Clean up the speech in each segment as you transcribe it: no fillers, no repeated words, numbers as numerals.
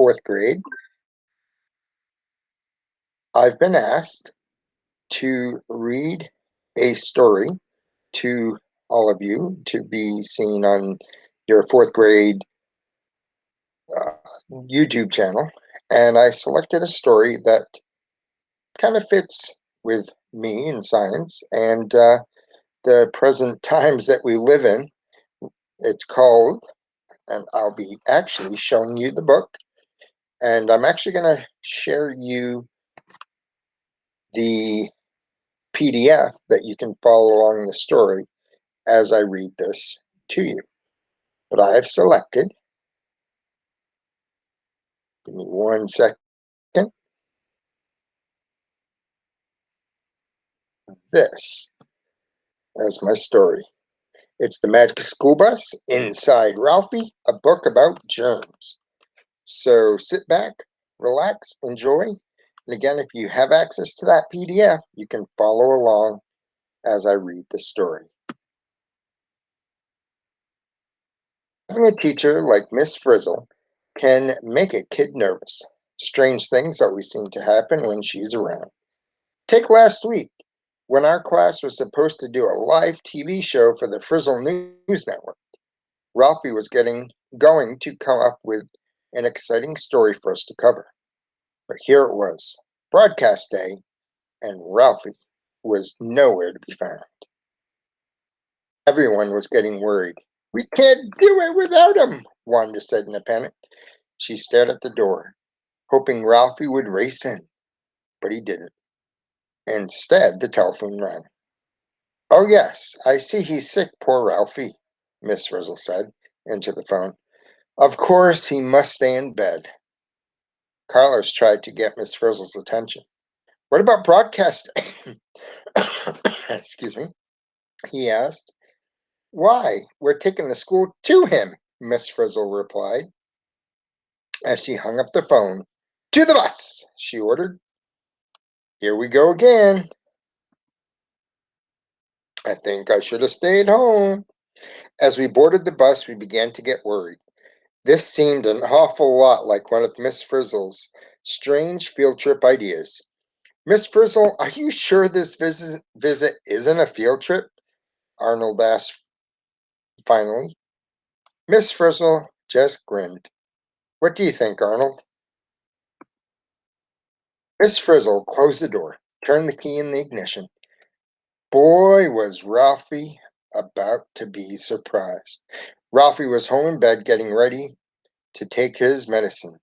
fourth grade. I've been asked to read a story to all of you to be seen on your fourth grade uh, YouTube channel, and I selected a story that kind of fits with me in science and the present times that we live in. It's called, and I'll be actually showing you the book, and I'm actually going to share you the PDF that you can follow along the story as I read this to you. But I have selected, give me 1 second, this as my story. It's The Magic School Bus Inside Ralphie, a book about germs. So sit back, relax, enjoy. And again, if you have access to that PDF, you can follow along as I read the story. Having a teacher like Miss Frizzle can make a kid nervous. Strange things always seem to happen when she's around. Take last week, when our class was supposed to do a live TV show for the Frizzle News Network. Ralphie was going to come up with an exciting story for us to cover. But here it was, broadcast day, and Ralphie was nowhere to be found. Everyone was getting worried. "We can't do it without him," Wanda said in a panic. She stared at the door, hoping Ralphie would race in, but he didn't. Instead, the telephone rang. "Oh, yes, I see he's sick, poor Ralphie," Miss Frizzle said into the phone. "Of course, he must stay in bed." Carlos tried to get Miss Frizzle's attention. "What about broadcast?" Excuse me, he asked. "Why, we're taking the school to him," Miss Frizzle replied as she hung up the phone. "To the bus," she ordered. "Here we go again. I think I should have stayed home." As we boarded the bus, we began to get worried. This seemed an awful lot like one of Miss Frizzle's strange field trip ideas. "Miss Frizzle, are you sure this visit isn't a field trip?" Arnold asked finally. Miss Frizzle just grinned. "What do you think, Arnold?" Miss Frizzle closed the door, turned the key in the ignition. Boy, was Ralphie about to be surprised. Ralphie was home in bed getting ready to take his medicine.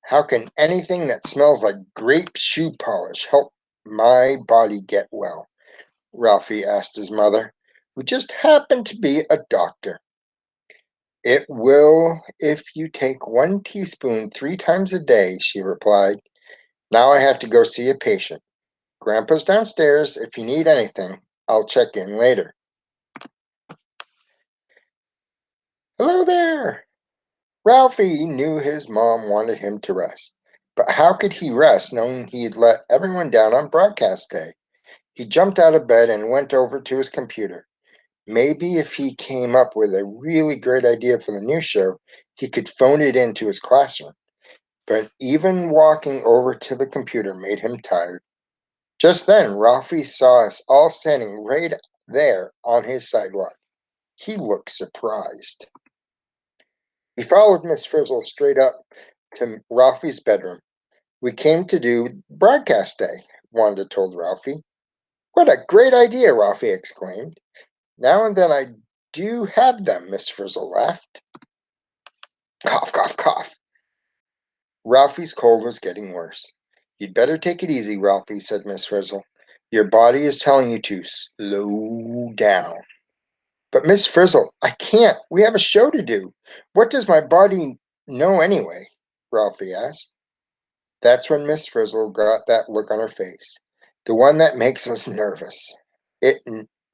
"How can anything that smells like grape shoe polish help my body get well?" Ralphie asked his mother, who just happened to be a doctor. "It will if you take 1 teaspoon 3 times a day," she replied. "Now I have to go see a patient. Grandpa's downstairs. If you need anything, I'll check in later." "Hello there." Ralphie knew his mom wanted him to rest. But how could he rest knowing he'd let everyone down on broadcast day? He jumped out of bed and went over to his computer. Maybe if he came up with a really great idea for the new show, he could phone it into his classroom. But even walking over to the computer made him tired. Just then, Ralphie saw us all standing right there on his sidewalk. He looked surprised. We followed Miss Frizzle straight up to Ralphie's bedroom. "We came to do broadcast day," Wanda told Ralphie. "What a great idea!" Ralphie exclaimed. "Now and then I do have them," Miss Frizzle laughed. Cough, cough, cough. Ralphie's cold was getting worse. "You'd better take it easy, Ralphie," said Miss Frizzle. "Your body is telling you to slow down." "But Miss Frizzle, I can't. We have a show to do. What does my body know anyway?" Ralphie asked. That's when Miss Frizzle got that look on her face, the one that makes us nervous. It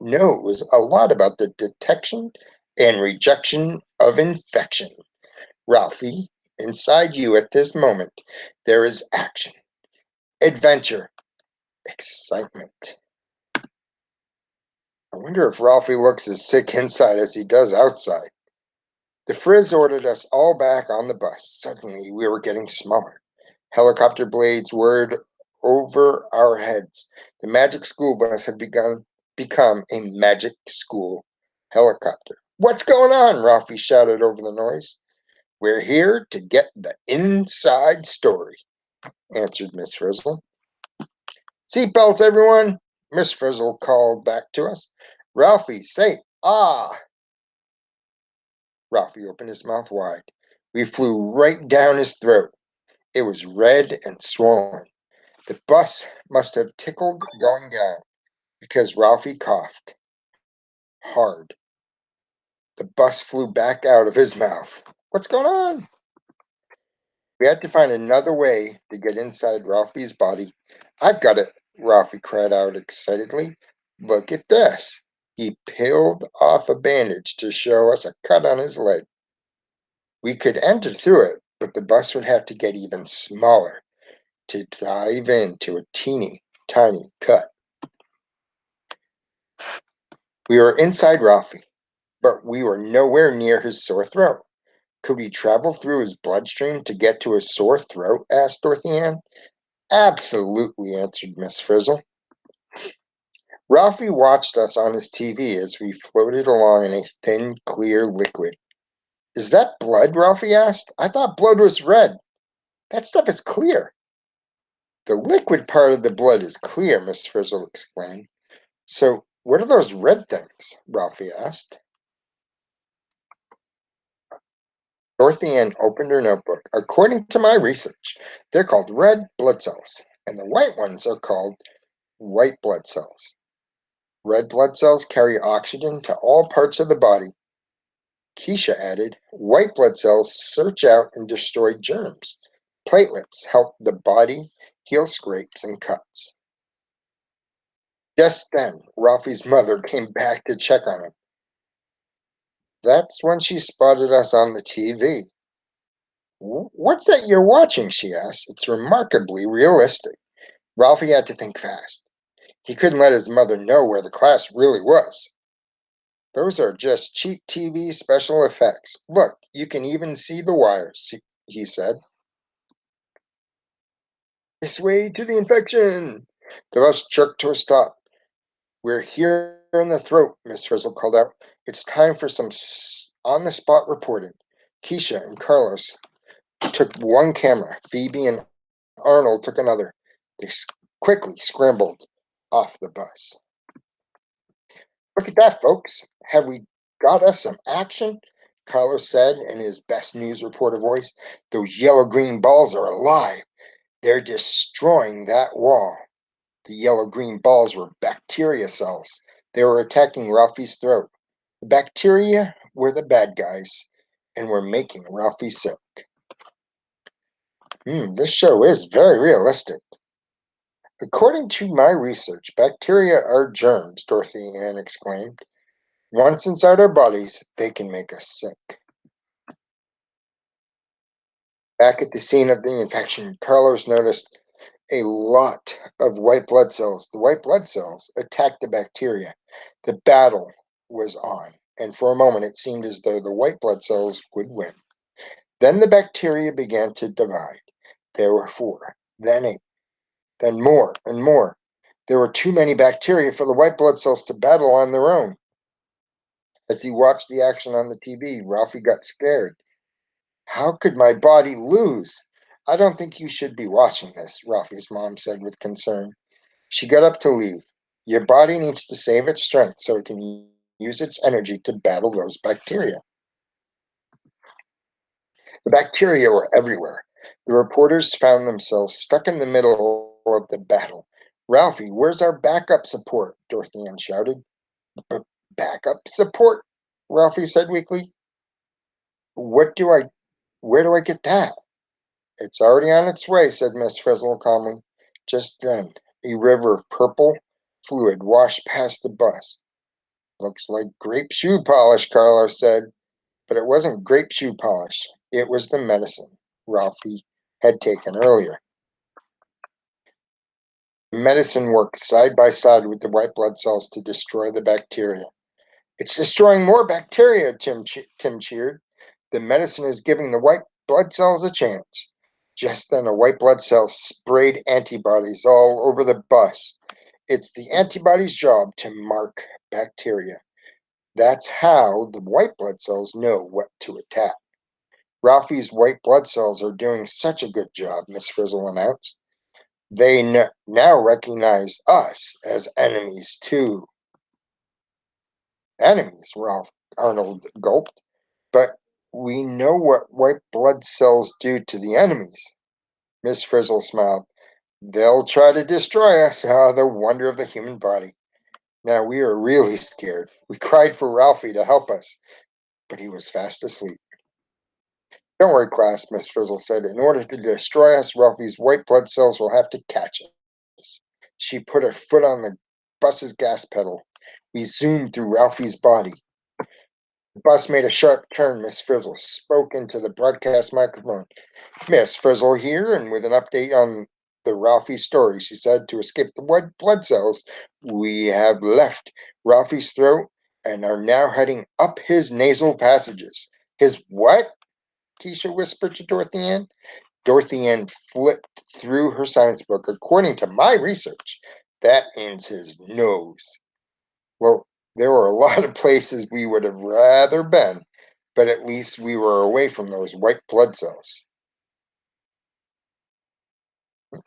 knows a lot about the detection and rejection of infection. Ralphie, inside you at this moment, there is action, adventure, excitement. I wonder if Ralphie looks as sick inside as he does outside. The Frizz ordered us all back on the bus. Suddenly, we were getting smaller. Helicopter blades whirred over our heads. The magic school bus had become a magic school helicopter. What's going on? Ralphie shouted over the noise. We're here to get the inside story, answered Miss Frizzle. Seatbelts, everyone! Miss Frizzle called back to us. Ralphie, say ah! Ralphie opened his mouth wide. We flew right down his throat. It was red and swollen. The bus must have tickled going down because Ralphie coughed hard. The bus flew back out of his mouth. What's going on? We had to find another way to get inside Ralphie's body. I've got it, Ralphie cried out excitedly. Look at this. He peeled off a bandage to show us a cut on his leg. We could enter through it, but the bus would have to get even smaller to dive into a teeny tiny cut. We were inside Ralphie, but we were nowhere near his sore throat. Could we travel through his bloodstream to get to his sore throat? Asked Dorothy Ann. Absolutely, answered Miss Frizzle. Ralphie watched us on his TV as we floated along in a thin, clear liquid. Is that blood? Ralphie asked. I thought blood was red. That stuff is clear. The liquid part of the blood is clear, Miss Frizzle explained. So, what are those red things? Ralphie asked. Dorothy Ann opened her notebook. According to my research, they're called red blood cells, and the white ones are called white blood cells. Red blood cells carry oxygen to all parts of the body. Keisha added, white blood cells search out and destroy germs. Platelets help the body heal scrapes and cuts. Just then, Ralphie's mother came back to check on him. That's when she spotted us on the TV. What's that you're watching? She asked. It's remarkably realistic. Ralphie had to think fast. He couldn't let his mother know where the class really was. Those are just cheap TV special effects. Look, you can even see the wires, he said. This way to the infection. The bus jerked to a stop. We're here in the throat, Miss Frizzle called out. It's time for some on-the-spot reporting. Keisha and Carlos took one camera. Phoebe and Arnold took another. They quickly scrambled off the bus. Look at that, folks. Have we got us some action? Carlos said in his best news reporter voice. Those yellow-green balls are alive. They're destroying that wall. The yellow-green balls were bacteria cells. They were attacking Ralphie's throat. The bacteria were the bad guys and were making Ralphie sick. This show is very realistic. According to my research, bacteria are germs, Dorothy Ann exclaimed. Once inside our bodies, they can make us sick. Back at the scene of the infection, Carlos noticed a lot of white blood cells. The white blood cells attacked the bacteria. The battle was on, and for a moment it seemed as though the white blood cells would win. Then the bacteria began to divide. There were 4, then 8, then more and more. There were too many bacteria for the white blood cells to battle on their own. As he watched the action on the TV, Ralphie got scared. How could my body lose? I don't think you should be watching this, Ralphie's mom said with concern. She got up to leave. Your body needs to save its strength so it can use its energy to battle those bacteria. The bacteria were everywhere. The reporters found themselves stuck in the middle of the battle. Ralphie, where's our backup support? Dorothy Ann shouted. Backup support? Ralphie said weakly. What do I Where do I get that? It's already on its way, said Miss Frizzle calmly. Just then, a river of purple fluid washed past the bus. Looks like grape shoe polish, Carlos said. But it wasn't grape shoe polish. It was the medicine Ralphie had taken earlier. The medicine works side by side with the white blood cells to destroy the bacteria. It's destroying more bacteria, Tim cheered. The medicine is giving the white blood cells a chance. Just then, a white blood cell sprayed antibodies all over the bus. It's the antibody's job to mark bacteria. That's how the white blood cells know what to attack. Ralphie's white blood cells are doing such a good job, Miss Frizzle announced. They now recognize us as enemies, too. Enemies, Ralph Arnold gulped. But we know what white blood cells do to the enemies. Miss Frizzle smiled. They'll try to destroy us. Ah, the wonder of the human body. Now we are really scared. We cried for Ralphie to help us, but he was fast asleep. Don't worry, class, Miss Frizzle said. In order to destroy us, Ralphie's white blood cells will have to catch us. She put her foot on the bus's gas pedal. We zoomed through Ralphie's body. The bus made a sharp turn. Miss Frizzle spoke into the broadcast microphone. Miss Frizzle here, and with an update on the Ralphie story, she said, to escape the white blood cells, we have left Ralphie's throat and are now heading up his nasal passages. His what? Keisha whispered to Dorothy Ann. Dorothy Ann flipped through her science book. According to my research, that means his nose. Well, there were a lot of places we would have rather been, but at least we were away from those white blood cells. It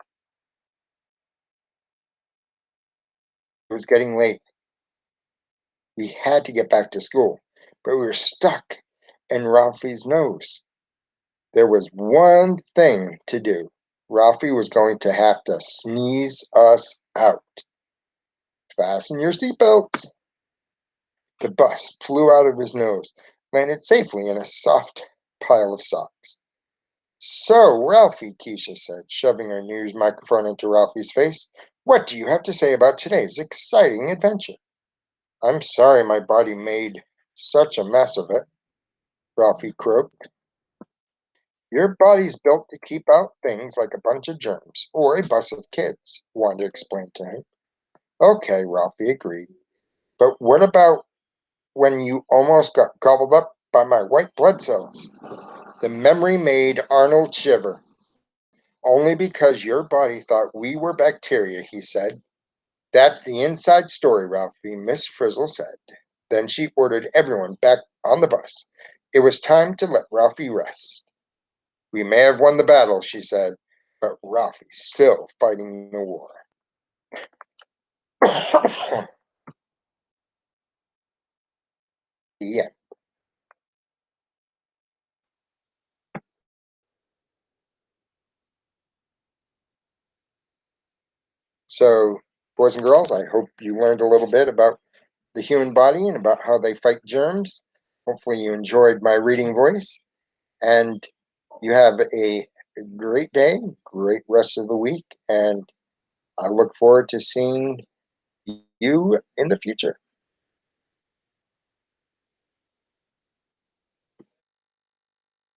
was getting late. We had to get back to school, but we were stuck in Ralphie's nose. There was one thing to do. Ralphie was going to have to sneeze us out. Fasten your seatbelts. The bus flew out of his nose, landed safely in a soft pile of socks. So, Ralphie, Keisha said, shoving her news microphone into Ralphie's face, what do you have to say about today's exciting adventure? I'm sorry my body made such a mess of it, Ralphie croaked. Your body's built to keep out things like a bunch of germs or a bus of kids, Wanda explained to him. Okay, Ralphie agreed. But what about when you almost got gobbled up by my white blood cells? The memory made Arnold shiver. Only because your body thought we were bacteria, he said. That's the inside story, Ralphie, Miss Frizzle said. Then she ordered everyone back on the bus. It was time to let Ralphie rest. We may have won the battle, she said, but Ralphie's still fighting the war. Yeah. So, boys and girls, I hope you learned a little bit about the human body and about how they fight germs. Hopefully, you enjoyed my reading voice, and you have a great day, great rest of the week, and I look forward to seeing you in the future.